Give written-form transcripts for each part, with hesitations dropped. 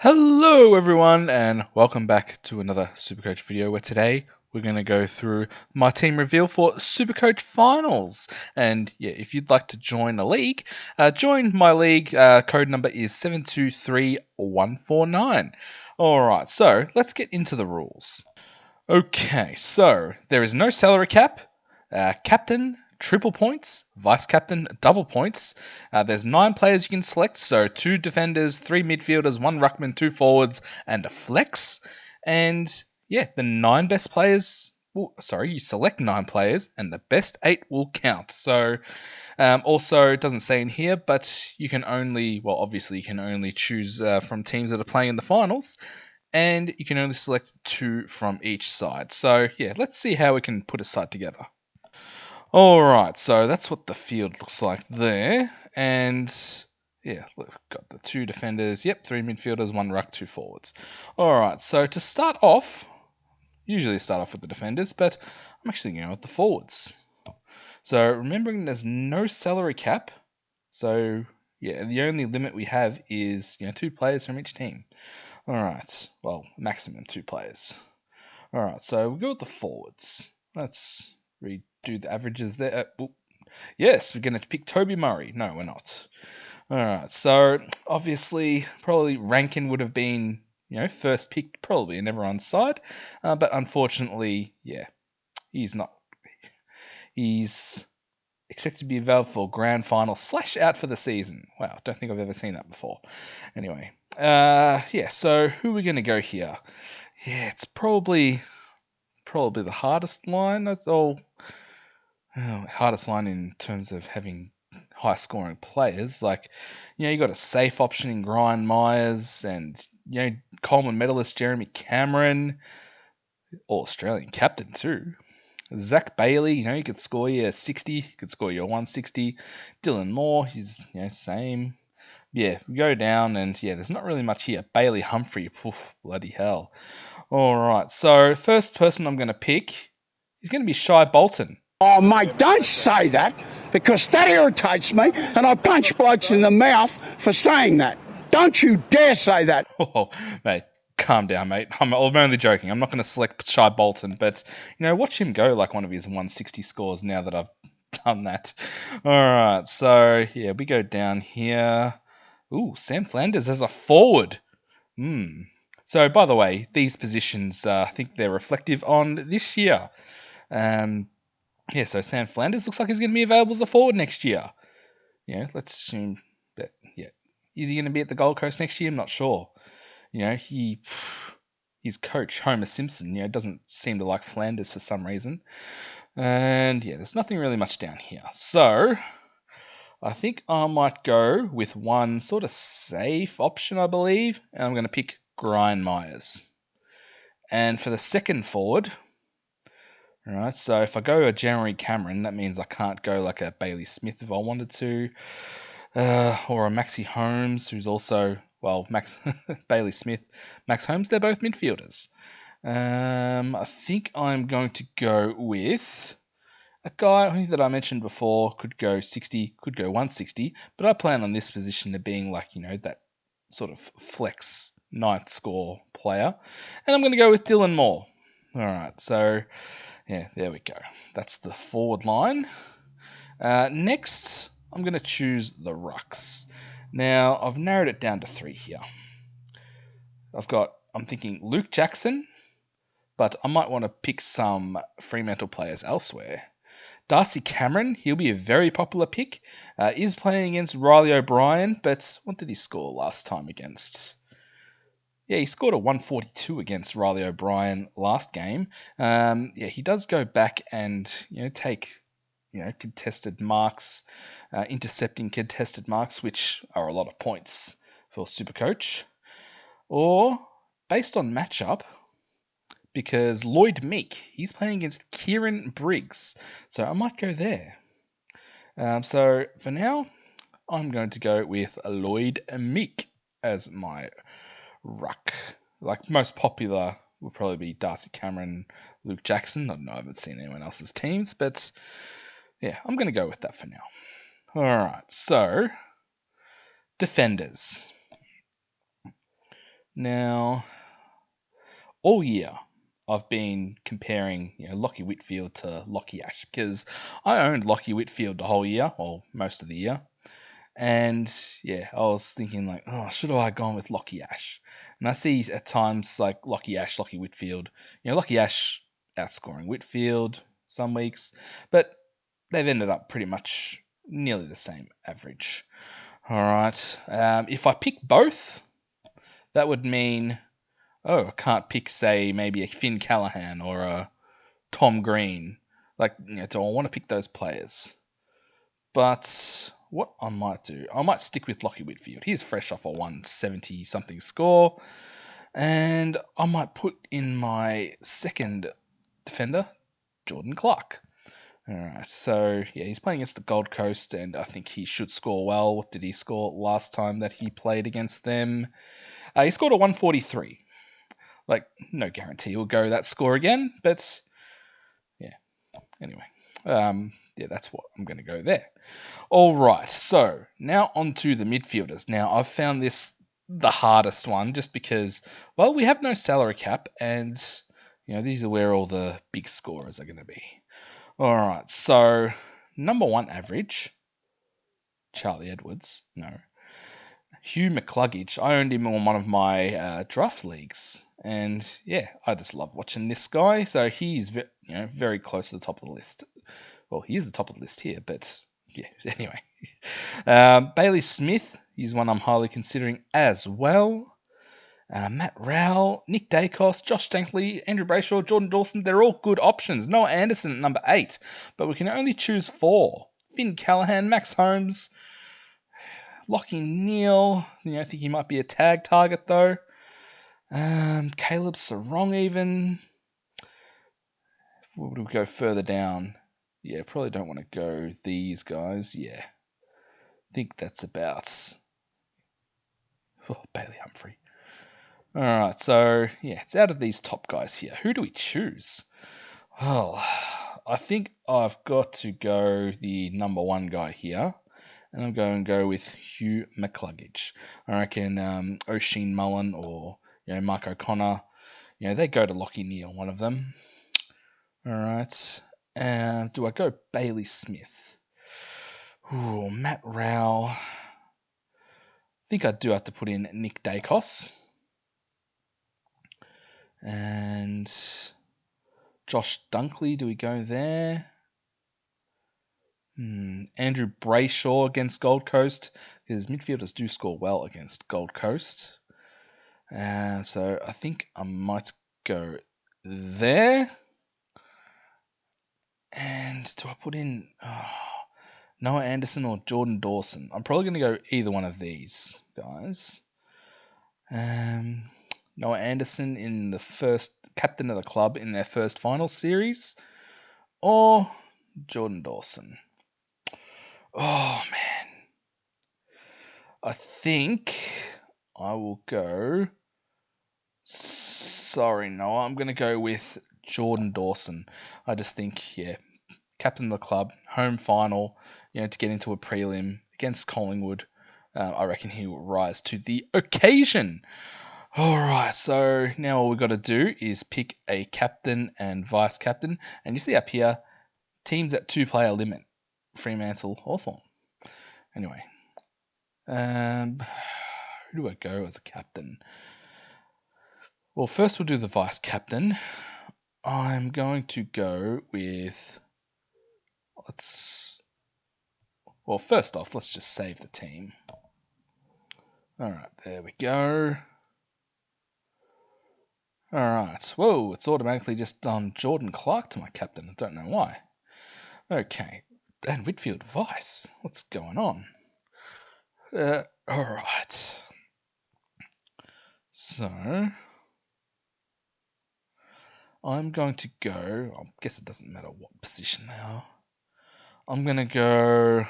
Hello everyone and welcome back to another Supercoach video where today we're going to go through my team reveal for Supercoach Finals. And yeah, if you'd like to join a league, join my league. Code number is 723149. Alright, so let's get into the rules. Okay, so there is no salary cap, captain, triple points, vice captain, double points. There's 9 players you can select, so 2 defenders, 3 midfielders, 1 ruckman, 2 forwards, and a flex. And yeah, the 9 best players. You select 9 players, and the best 8 will count. So also, it doesn't say in here, but you can only, obviously, you can only choose from teams that are playing in the finals. And you can only select 2 from each side. So yeah, let's see how we can put a side together. Alright, so that's what the field looks like there. And yeah, we've got the 2 defenders, 3 midfielders, 1 ruck, 2 forwards. Alright, so to start off, usually start off with the defenders, but I'm actually going with the forwards. So remembering there's no salary cap, so yeah, the only limit we have is 2 players from each team. Alright, well, maximum 2 players. Alright, so we'll go with the forwards. Let's redo the averages there. Yes, we're going to pick Toby Murray. No, we're not. Alright, so obviously, probably Rankin would have been, first pick probably in everyone's side. But unfortunately, yeah, he's not. He's expected to be available for grand final / out for the season. Wow, don't think I've ever seen that before. Anyway, yeah, so who are we going to go here? Yeah, it's probably the hardest line. That's all. Hardest line in terms of having high scoring players. Like, you got a safe option in Ryan Myers and, Coleman medalist Jeremy Cameron, All Australian captain too. Zach Bailey, he could score you a 60, he could score you a 160. Dylan Moore, he's, same. Yeah, we go down and, yeah, there's not really much here. Bailey Humphrey, poof, bloody hell. All right, so first person I'm going to pick is going to be Shai Bolton. Oh, mate, don't say that, because that irritates me, and I punch blokes in the mouth for saying that. Don't you dare say that. Oh, mate. Calm down, mate. I'm only joking. I'm not going to select Shai Bolton, but, watch him go like one of his 160 scores now that I've done that. All right, so, yeah, we go down here. Ooh, Sam Flanders as a forward. So, by the way, these positions, I think they're reflective on this year. Yeah, so Sam Flanders looks like he's going to be available as a forward next year. Let's assume that, is he going to be at the Gold Coast next year? I'm not sure. His coach, Homer Simpson, doesn't seem to like Flanders for some reason. And yeah, there's nothing really much down here. So I think I might go with one sort of safe option, I believe. And I'm going to pick Ryan Myers. And for the second forward, all right, so if I go a Jeremy Cameron, that means I can't go like a Bailey Smith if I wanted to. Or a Maxi Holmes, who's also, Max Bailey Smith, Max Holmes, they're both midfielders. I think I'm going to go with a guy that I mentioned before, could go 60, could go 160, but I plan on this position to being like, that sort of flex ninth score player. And I'm going to go with Dylan Moore. All right, so yeah, there we go. That's the forward line. Next, I'm going to choose the rucks. Now, I've narrowed it down to 3 here. I'm thinking Luke Jackson, but I might want to pick some Fremantle players elsewhere. Darcy Cameron, he'll be a very popular pick. Is playing against Riley O'Brien, but what did he score last time against? Yeah, he scored a 142 against Riley O'Brien last game. Yeah, he does go back and take contested marks, intercepting contested marks, which are a lot of points for Supercoach. Or based on matchup, because Lloyd Meek, he's playing against Kieran Briggs, so I might go there. So for now, I'm going to go with Lloyd Meek as my ruck. Like, most popular would probably be Darcy Cameron, Luke Jackson. I don't know, I haven't seen anyone else's teams, but yeah, I'm going to go with that for now. All right, so defenders. Now, all year, I've been comparing, Lockie Whitfield to Lockie Ash because I owned Lockie Whitfield the whole year, or most of the year. And yeah, I was thinking like, oh, should I have gone with Lockie Ash? And I see at times like Lockie Ash, Lockie Whitfield. Lockie Ash outscoring Whitfield some weeks, but they've ended up pretty much nearly the same average. All right. If I pick both, that would mean, oh, I can't pick, say, maybe a Finn Callahan or a Tom Green. Like, do I want to pick those players? But what I might do, I might stick with Lockie Whitfield. He's fresh off a 170 something score. And I might put in my second defender, Jordan Clark. Alright, so yeah, he's playing against the Gold Coast, and I think he should score well. What did he score last time that he played against them? He scored a 143. Like, no guarantee he'll go that score again, but yeah, anyway. Yeah, that's what I'm going to go there. All right, so now on to the midfielders. Now, I've found this the hardest one just because, well, we have no salary cap, and, these are where all the big scorers are going to be. All right, so number one average, Charlie Edwards, no. Hugh McCluggage, I owned him on one of my draft leagues, and yeah, I just love watching this guy. So he's very close to the top of the list. Well, he is the top of the list here, but yeah, anyway. Bailey Smith, he's one I'm highly considering as well. Matt Rowell, Nick Dacos, Josh Shankly, Andrew Brayshaw, Jordan Dawson, they're all good options. Noah Anderson at number 8, but we can only choose 4. Finn Callahan, Max Holmes, Lockie Neal, I think he might be a tag target though. Caleb Sarong even. Would we go further down? Yeah, probably don't want to go these guys. Yeah, I think that's about Bailey Humphrey. All right, so yeah, it's out of these top guys here. Who do we choose? Well, I think I've got to go the number one guy here, and I'm going to go with Hugh McCluggage. I reckon O'Sheen Mullen or Mark O'Connor, they go to Lockie Neal, one of them. All right, do I go Bailey Smith? Ooh, Matt Rowell. I think I do have to put in Nick Dacos. And Josh Dunkley, do we go there? Andrew Brayshaw against Gold Coast, because midfielders do score well against Gold Coast. So I think I might go there. And do I put in Noah Anderson or Jordan Dawson? I'm probably going to go either one of these guys. Noah Anderson in the first captain of the club in their first final series, or Jordan Dawson. Oh man, I think I will go. Sorry, Noah, I'm going to go with Jordan Dawson. I just think, yeah, captain of the club, home final, to get into a prelim against Collingwood. I reckon he will rise to the occasion. All right, so now all we've got to do is pick a captain and vice captain. And you see up here, teams at 2-player limit, Fremantle, Hawthorn. Anyway, who do I go as a captain? Well, first we'll do the vice captain. I'm going to go with, well, first off, let's just save the team. All right, there we go. All right. Whoa, it's automatically just done Jordan Clark to my captain. I don't know why. Okay. And Whitfield Vice. What's going on? All right. So I'm going to go. I guess it doesn't matter what position they are. I'm going to go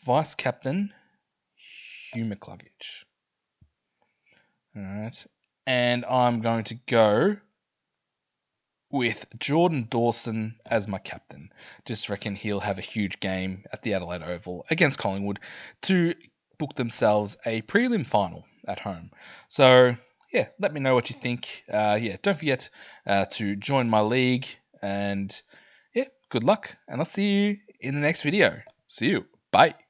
vice captain Hugh McCluggage. All right. And I'm going to go with Jordan Dawson as my captain. Just reckon he'll have a huge game at the Adelaide Oval against Collingwood to booked themselves a prelim final at home. So, yeah, let me know what you think. Don't forget to join my league. And, yeah, good luck. And I'll see you in the next video. See you. Bye.